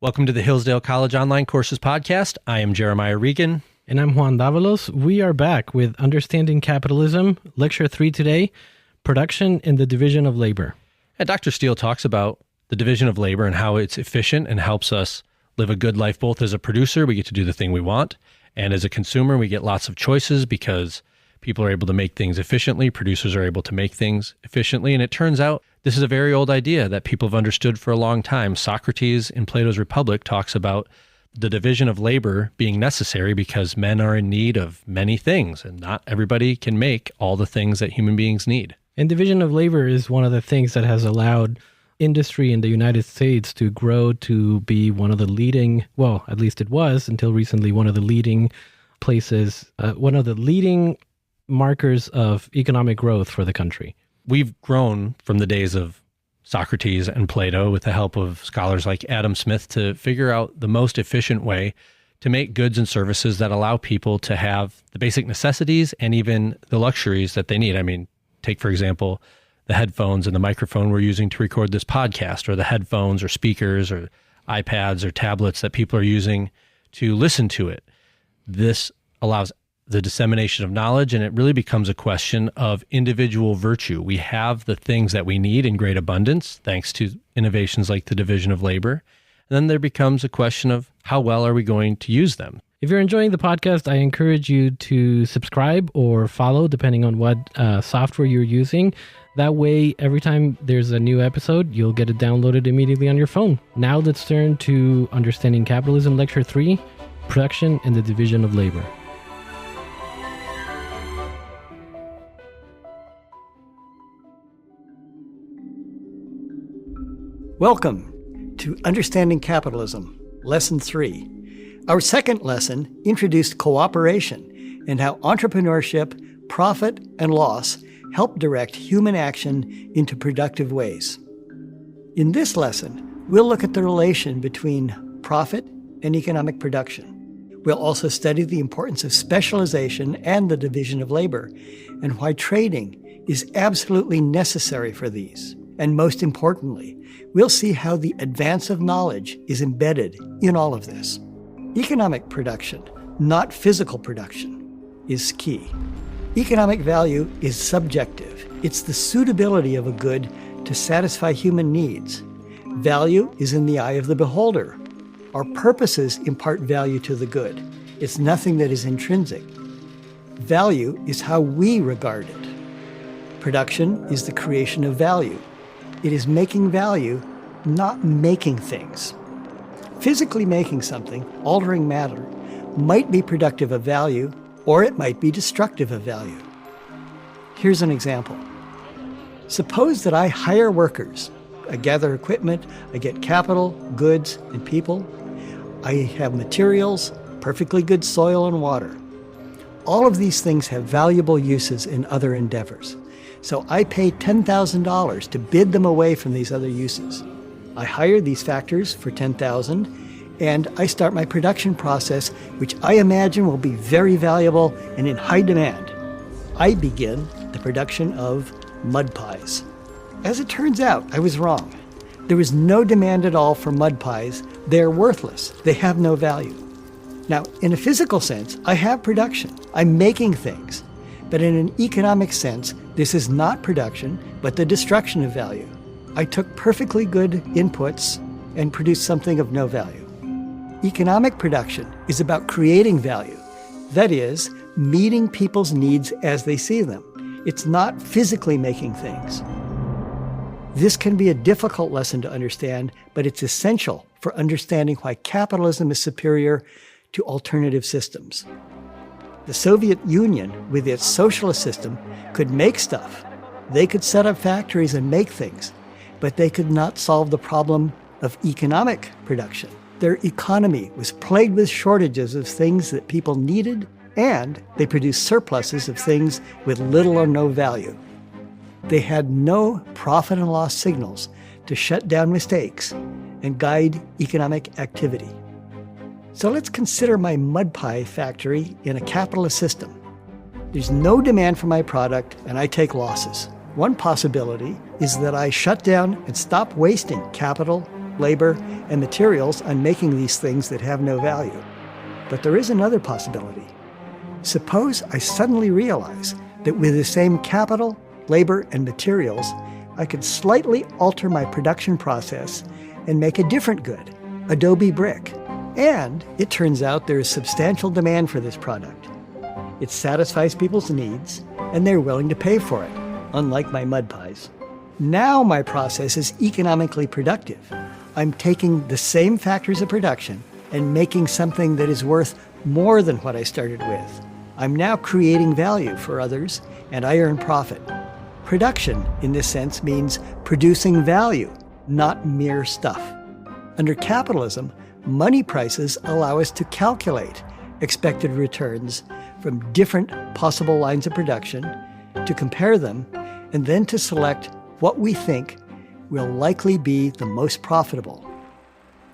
Welcome to the Hillsdale College Online Courses Podcast. I am Jeremiah Regan. And I'm Juan. We are back with Understanding Capitalism, Lecture 3 today, Production and the Division of Labor. And Dr. Steele talks about the division of labor and how it's efficient and helps us live a good life. Both as a producer, we get to do the thing we want, and as a consumer, we get lots of choices because people are able to make things efficiently. Producers are able to make things efficiently. And it turns out this is a very old idea that people have understood for a long time. Socrates in Plato's Republic talks about the division of labor being necessary because men are in need of many things, and not everybody can make all the things that human beings need. And division of labor is one of the things that has allowed industry in the United States to grow to be one of the leading, well, at least it was until recently, one of the leading places, one of the leading markers of economic growth for the country. We've grown from the days of Socrates and Plato with the help of scholars like Adam Smith to figure out the most efficient way to make goods and services that allow people to have the basic necessities and even the luxuries that they need. I mean, take, for example, the headphones and the microphone we're using to record this podcast, or the headphones or speakers or iPads or tablets that people are using to listen to it. This allows the dissemination of knowledge, and it really becomes a question of individual virtue. We have the things that we need in great abundance, thanks to innovations like the division of labor. And then there becomes a question of how well are we going to use them? If you're enjoying the podcast, I encourage you to subscribe or follow, depending on what software you're using. That way, every time there's a new episode, you'll get it downloaded immediately on your phone. Now let's turn to Understanding Capitalism, Lecture 3, Production and the Division of Labor. Welcome to Understanding Capitalism, Lesson 3. Our second lesson introduced cooperation and how entrepreneurship, profit, and loss help direct human action into productive ways. In this lesson, we'll look at the relation between profit and economic production. We'll also study the importance of specialization and the division of labor, and why trading is absolutely necessary for these. And most importantly, we'll see how the advance of knowledge is embedded in all of this. Economic production, not physical production, is key. Economic value is subjective. It's the suitability of a good to satisfy human needs. Value is in the eye of the beholder. Our purposes impart value to the good. It's nothing that is intrinsic. Value is how we regard it. Production is the creation of value. It is making value, not making things. Physically making something, altering matter, might be productive of value, or it might be destructive of value. Here's an example. Suppose that I hire workers. I gather equipment, I get capital, goods, and people. I have materials, perfectly good soil and water. All of these things have valuable uses in other endeavors. So I pay $10,000 to bid them away from these other uses. I hire these factors for $10,000, and I start my production process, which I imagine will be very valuable and in high demand. I begin the production of mud pies. As it turns out, I was wrong. There is no demand at all for mud pies. They're worthless. They have no value. Now, in a physical sense, I have production. I'm making things. But in an economic sense, this is not production, but the destruction of value. I took perfectly good inputs and produced something of no value. Economic production is about creating value. That is, meeting people's needs as they see them. It's not physically making things. This can be a difficult lesson to understand, but it's essential for understanding why capitalism is superior to alternative systems. The Soviet Union, with its socialist system, could make stuff. They could set up factories and make things, but they could not solve the problem of economic production. Their economy was plagued with shortages of things that people needed, and they produced surpluses of things with little or no value. They had no profit and loss signals to shut down mistakes and guide economic activity. So let's consider my mud pie factory in a capitalist system. There's no demand for my product, and I take losses. One possibility is that I shut down and stop wasting capital, labor, and materials on making these things that have no value. But there is another possibility. Suppose I suddenly realize that with the same capital, labor, and materials, I could slightly alter my production process and make a different good, adobe brick. And it turns out there is substantial demand for this product. It satisfies people's needs, and they're willing to pay for it, unlike my mud pies. Now my process is economically productive. I'm taking the same factors of production and making something that is worth more than what I started with. I'm now creating value for others, and I earn profit. Production, in this sense, means producing value, not mere stuff. Under capitalism, money prices allow us to calculate expected returns from different possible lines of production, to compare them, and then to select what we think will likely be the most profitable.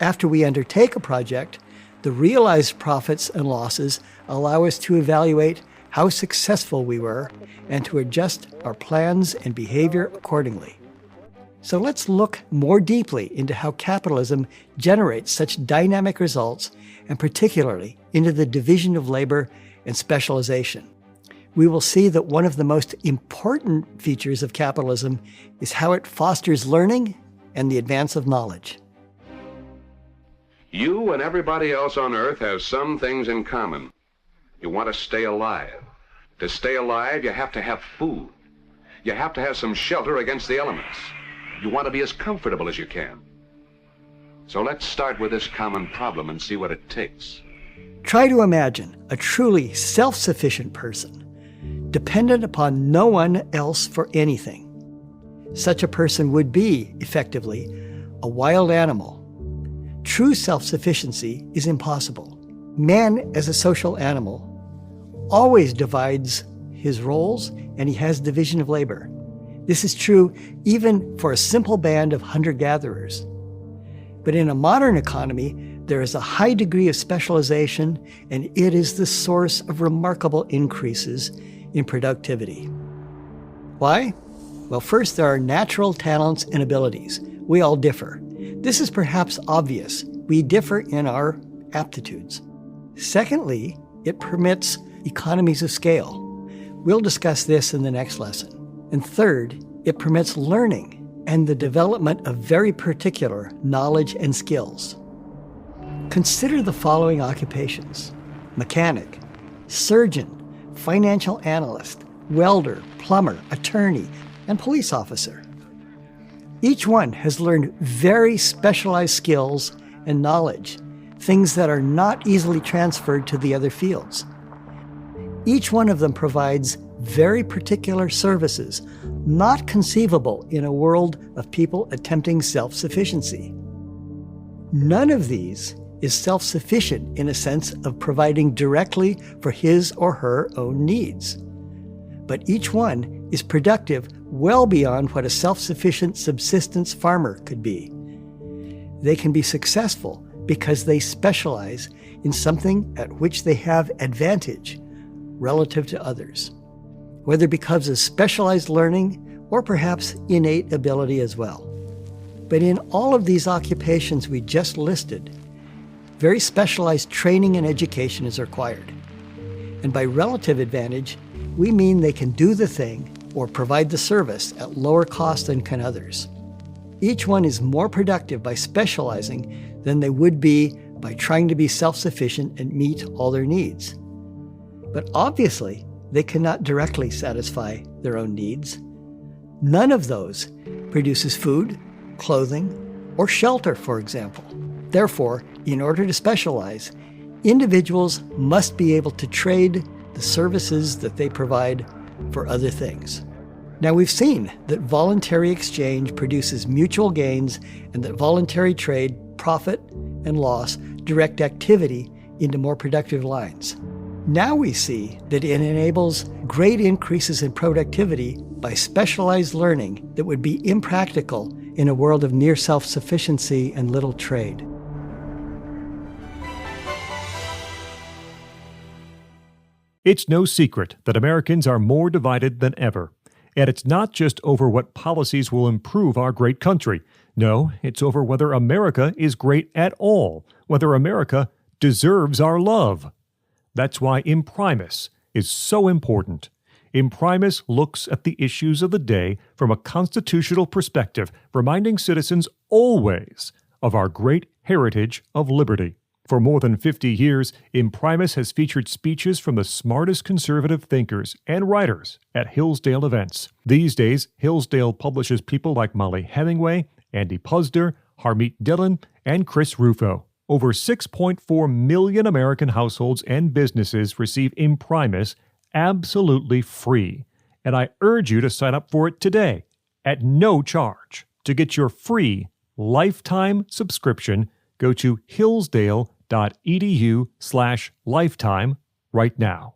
After we undertake a project, the realized profits and losses allow us to evaluate how successful we were and to adjust our plans and behavior accordingly. So let's look more deeply into how capitalism generates such dynamic results, and particularly into the division of labor and specialization. We will see that one of the most important features of capitalism is how it fosters learning and the advance of knowledge. You and everybody else on Earth have some things in common. You want to stay alive. To stay alive, you have to have food. You have to have some shelter against the elements. You want to be as comfortable as you can. So let's start with this common problem and see what it takes. Try to imagine a truly self-sufficient person, dependent upon no one else for anything. Such a person would be, effectively, a wild animal. True self-sufficiency is impossible. Man, as a social animal, always divides his roles, and he has division of labor. This is true even for a simple band of hunter-gatherers. But in a modern economy, there is a high degree of specialization, and it is the source of remarkable increases in productivity. Why? Well, first, there are natural talents and abilities. We all differ. This is perhaps obvious. We differ in our aptitudes. Secondly, it permits economies of scale. We'll discuss this in the next lesson. And third, it permits learning and the development of very particular knowledge and skills. Consider the following occupations: mechanic, surgeon, financial analyst, welder, plumber, attorney, and police officer. Each one has learned very specialized skills and knowledge, things that are not easily transferred to the other fields. Each one of them provides very particular services, not conceivable in a world of people attempting self-sufficiency. None of these is self-sufficient in a sense of providing directly for his or her own needs. But each one is productive well beyond what a self-sufficient subsistence farmer could be. They can be successful because they specialize in something at which they have advantage relative to others, whether because of specialized learning or perhaps innate ability as well. But in all of these occupations we just listed, very specialized training and education is required. And by relative advantage, we mean they can do the thing or provide the service at lower cost than can others. Each one is more productive by specializing than they would be by trying to be self-sufficient and meet all their needs. But obviously, they cannot directly satisfy their own needs. None of those produces food, clothing, or shelter, for example. Therefore, in order to specialize, individuals must be able to trade the services that they provide for other things. Now, we've seen that voluntary exchange produces mutual gains and that voluntary trade, profit and loss, direct activity into more productive lines. Now we see that it enables great increases in productivity by specialized learning that would be impractical in a world of near self-sufficiency and little trade. It's no secret that Americans are more divided than ever. And it's not just over what policies will improve our great country. No, it's over whether America is great at all, whether America deserves our love. That's why Imprimis is so important. Imprimis looks at the issues of the day from a constitutional perspective, reminding citizens always of our great heritage of liberty. For more than 50 years, Imprimis has featured speeches from the smartest conservative thinkers and writers at Hillsdale events. These days, Hillsdale publishes people like Molly Hemingway, Andy Puzder, Harmeet Dillon, and Chris Rufo. Over 6.4 million American households and businesses receive Imprimis absolutely free. And I urge you to sign up for it today at no charge. To get your free lifetime subscription, go to hillsdale.edu/lifetime right now.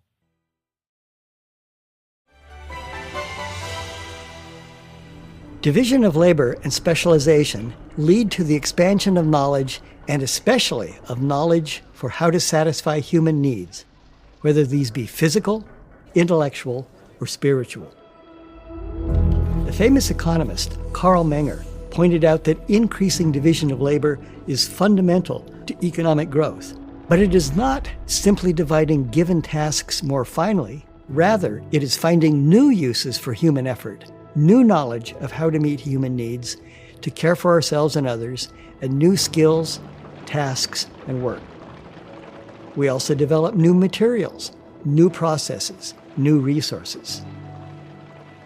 Division of labor and specialization lead to the expansion of knowledge, and especially of knowledge for how to satisfy human needs, whether these be physical, intellectual, or spiritual. The famous economist Karl Menger pointed out that increasing division of labor is fundamental to economic growth. But it is not simply dividing given tasks more finely. Rather, it is finding new uses for human effort, new knowledge of how to meet human needs, to care for ourselves and others, and new skills, tasks, and work. We also develop new materials, new processes, new resources.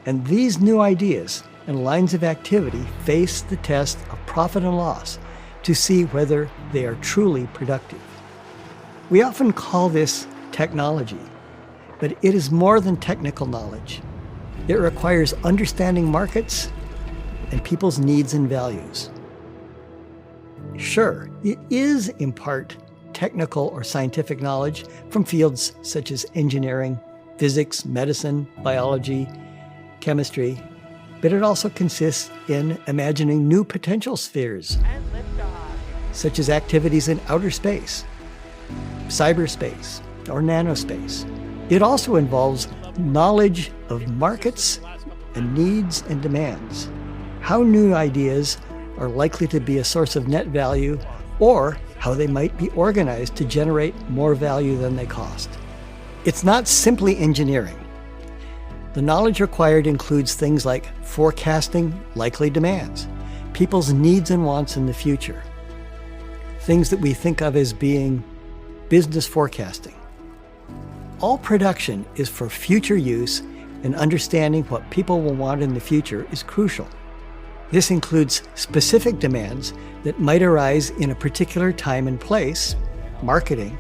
And these new ideas and lines of activity face the test of profit and loss to see whether they are truly productive. We often call this technology, but it is more than technical knowledge. It requires understanding markets and people's needs and values. Sure, it is in part technical or scientific knowledge from fields such as engineering, physics, medicine, biology, chemistry, but it also consists in imagining new potential spheres, such as activities in outer space, cyberspace, or nanospace. It also involves knowledge of markets and needs and demands, how new ideas are likely to be a source of net value, or how they might be organized to generate more value than they cost. It's not simply engineering. The knowledge required includes things like forecasting likely demands, people's needs and wants in the future, things that we think of as being business forecasting. All production is for future use, and understanding what people will want in the future is crucial. This includes specific demands that might arise in a particular time and place, marketing,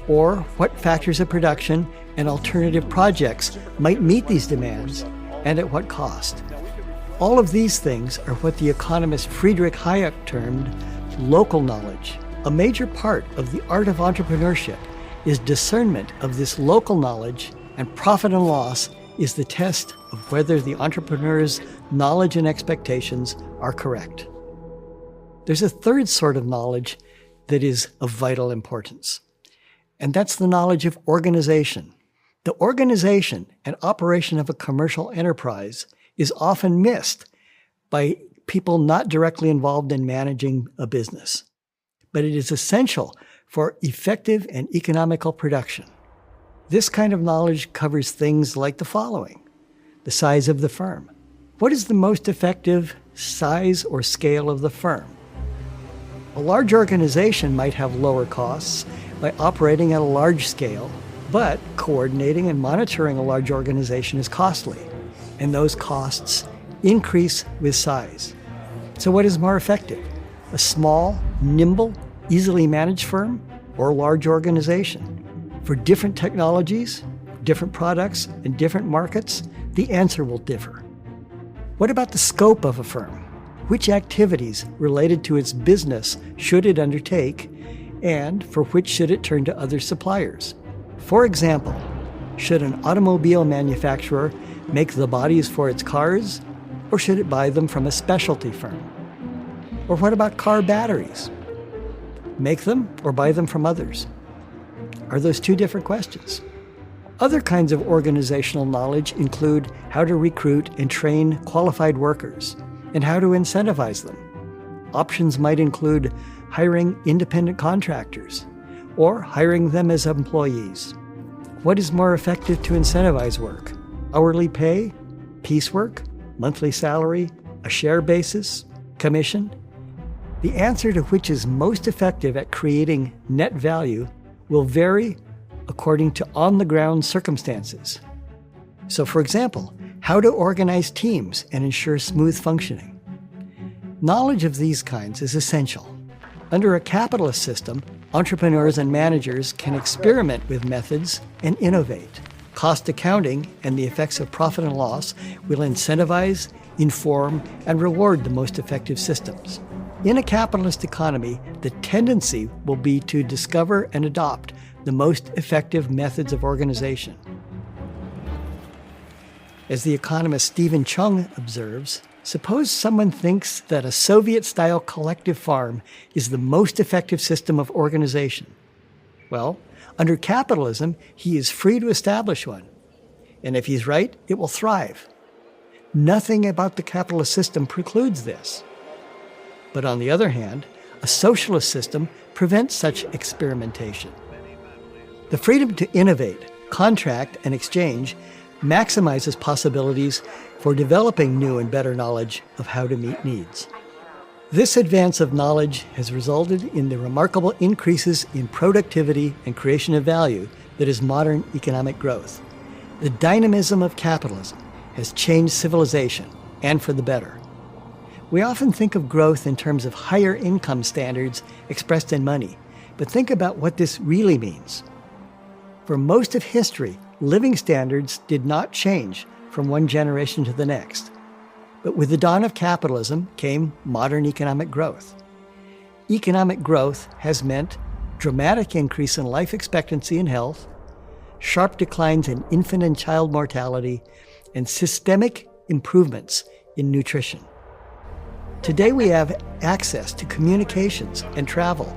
or what factors of production and alternative projects might meet these demands and at what cost. All of these things are what the economist Friedrich Hayek termed local knowledge. A major part of the art of entrepreneurship is discernment of this local knowledge, and profit and loss is the test of whether the entrepreneur's knowledge and expectations are correct. There's a third sort of knowledge that is of vital importance, and that's the knowledge of organization. The organization and operation of a commercial enterprise is often missed by people not directly involved in managing a business, but it is essential for effective and economical production. This kind of knowledge covers things like the following: the size of the firm. What is the most effective size or scale of the firm? A large organization might have lower costs by operating at a large scale, but coordinating and monitoring a large organization is costly, and those costs increase with size. So what is more effective? A small, nimble, easily managed firm, or a large organization? For different technologies, different products, and different markets, the answer will differ. What about the scope of a firm? Which activities related to its business should it undertake, and for which should it turn to other suppliers? For example, should an automobile manufacturer make the bodies for its cars, or should it buy them from a specialty firm? Or what about car batteries? Make them or buy them from others? Are those two different questions? Other kinds of organizational knowledge include how to recruit and train qualified workers and how to incentivize them. Options might include hiring independent contractors or hiring them as employees. What is more effective to incentivize work? Hourly pay, piecework, monthly salary, a share basis, commission? The answer to which is most effective at creating net value will vary according to on-the-ground circumstances. So, for example, how to organize teams and ensure smooth functioning. Knowledge of these kinds is essential. Under a capitalist system, entrepreneurs and managers can experiment with methods and innovate. Cost accounting and the effects of profit and loss will incentivize, inform, and reward the most effective systems. In a capitalist economy, the tendency will be to discover and adopt the most effective methods of organization. As the economist Stephen Chung observes, suppose someone thinks that a Soviet-style collective farm is the most effective system of organization. Well, under capitalism, he is free to establish one. And if he's right, it will thrive. Nothing about the capitalist system precludes this. But on the other hand, a socialist system prevents such experimentation. The freedom to innovate, contract, and exchange maximizes possibilities for developing new and better knowledge of how to meet needs. This advance of knowledge has resulted in the remarkable increases in productivity and creation of value that is modern economic growth. The dynamism of capitalism has changed civilization, and for the better. We often think of growth in terms of higher income standards expressed in money, but think about what this really means. For most of history, living standards did not change from one generation to the next. But with the dawn of capitalism came modern economic growth. Economic growth has meant dramatic increase in life expectancy and health, sharp declines in infant and child mortality, and systemic improvements in nutrition. Today we have access to communications and travel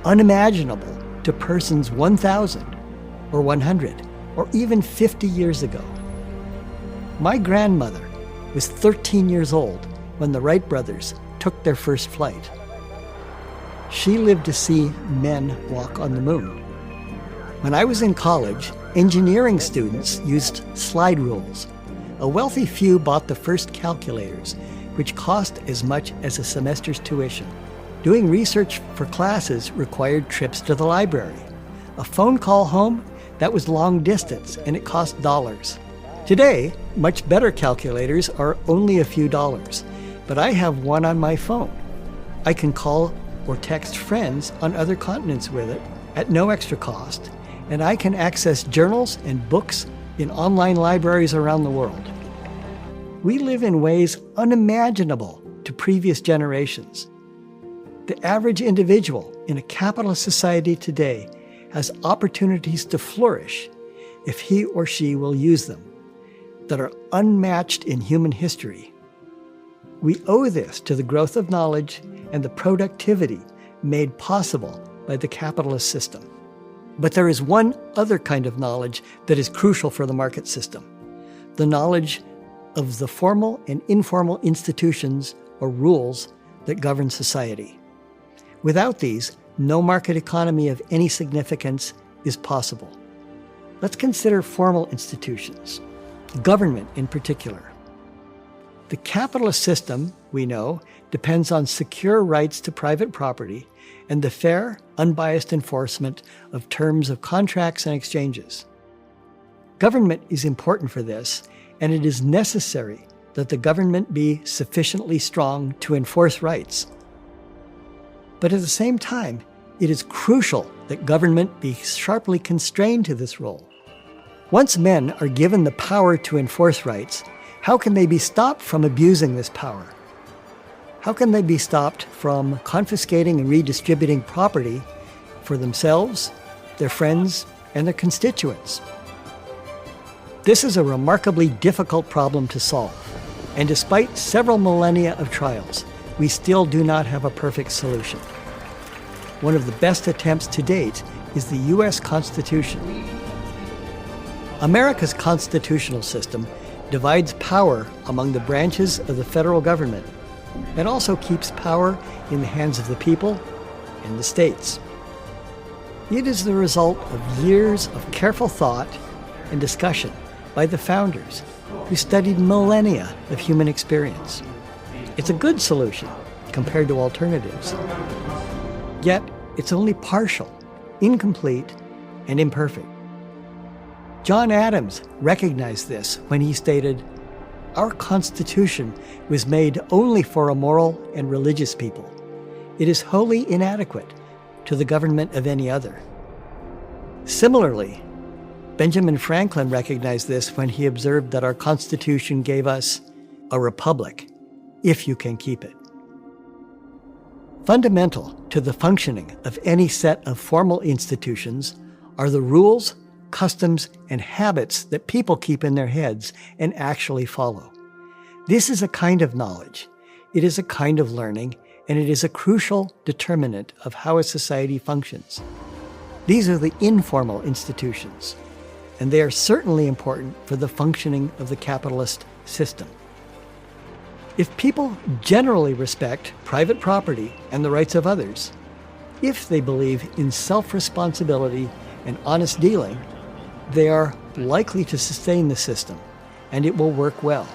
unimaginable to persons 1,000 or 100 or even 50 years ago. My grandmother was 13 years old when the Wright brothers took their first flight. She lived to see men walk on the moon. When I was in college, engineering students used slide rules. A wealthy few bought the first calculators, which cost as much as a semester's tuition. Doing research for classes required trips to the library. A phone call home, that was long distance, and it cost dollars. Today, much better calculators are only a few dollars, but I have one on my phone. I can call or text friends on other continents with it at no extra cost, and I can access journals and books in online libraries around the world. We live in ways unimaginable to previous generations. The average individual in a capitalist society today has opportunities to flourish if he or she will use them, that are unmatched in human history. We owe this to the growth of knowledge and the productivity made possible by the capitalist system. But there is one other kind of knowledge that is crucial for the market system: the knowledge of the formal and informal institutions or rules that govern society. Without these, no market economy of any significance is possible. Let's consider formal institutions, government in particular. The capitalist system, we know, depends on secure rights to private property and the fair, unbiased enforcement of terms of contracts and exchanges. Government is important for this, and it is necessary that the government be sufficiently strong to enforce rights. But at the same time, it is crucial that government be sharply constrained to this role. Once men are given the power to enforce rights, how can they be stopped from abusing this power? How can they be stopped from confiscating and redistributing property for themselves, their friends, and their constituents? This is a remarkably difficult problem to solve, and despite several millennia of trials, we still do not have a perfect solution. One of the best attempts to date is the U.S. Constitution. America's constitutional system divides power among the branches of the federal government and also keeps power in the hands of the people and the states. It is the result of years of careful thought and discussion by the founders who studied millennia of human experience. It's a good solution compared to alternatives. Yet, it's only partial, incomplete, and imperfect. John Adams recognized this when he stated, "Our Constitution was made only for a moral and religious people. It is wholly inadequate to the government of any other." Similarly, Benjamin Franklin recognized this when he observed that our Constitution gave us a republic, if you can keep it. Fundamental to the functioning of any set of formal institutions are the rules, customs, and habits that people keep in their heads and actually follow. This is a kind of knowledge, it is a kind of learning, and it is a crucial determinant of how a society functions. These are the informal institutions, and they are certainly important for the functioning of the capitalist system. If people generally respect private property and the rights of others, if they believe in self-responsibility and honest dealing, they are likely to sustain the system, and it will work well.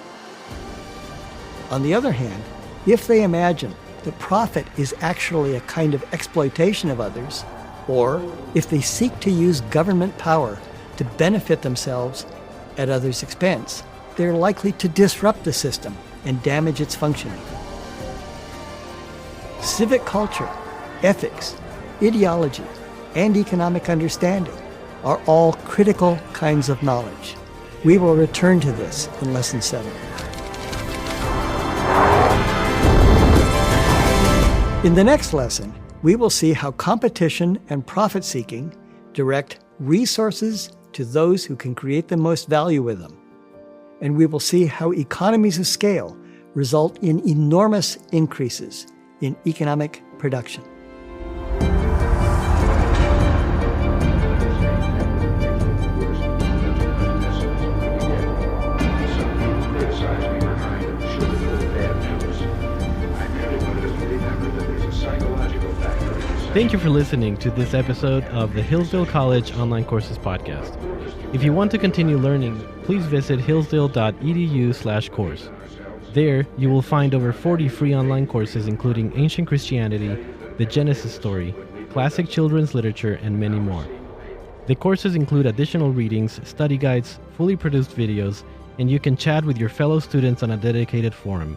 On the other hand, if they imagine that profit is actually a kind of exploitation of others, or if they seek to use government power to benefit themselves at others' expense, they're likely to disrupt the system and damage its functioning. Civic culture, ethics, ideology, and economic understanding are all critical kinds of knowledge. We will return to this in Lesson 7. In the next lesson, we will see how competition and profit-seeking direct resources to those who can create the most value with them. And we will see how economies of scale result in enormous increases in economic production. Thank you for listening to this episode of the Hillsdale College Online Courses Podcast. If you want to continue learning, please visit hillsdale.edu/course. There, you will find over 40 free online courses including Ancient Christianity, the Genesis story, classic children's literature, and many more. The courses include additional readings, study guides, fully produced videos, and you can chat with your fellow students on a dedicated forum.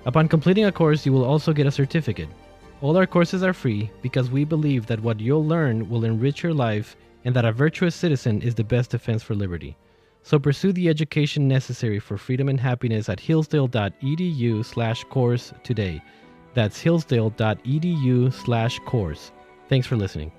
Upon completing a course, you will also get a certificate. All our courses are free because we believe that what you'll learn will enrich your life and that a virtuous citizen is the best defense for liberty. So pursue the education necessary for freedom and happiness at hillsdale.edu/course today. That's hillsdale.edu/course. Thanks for listening.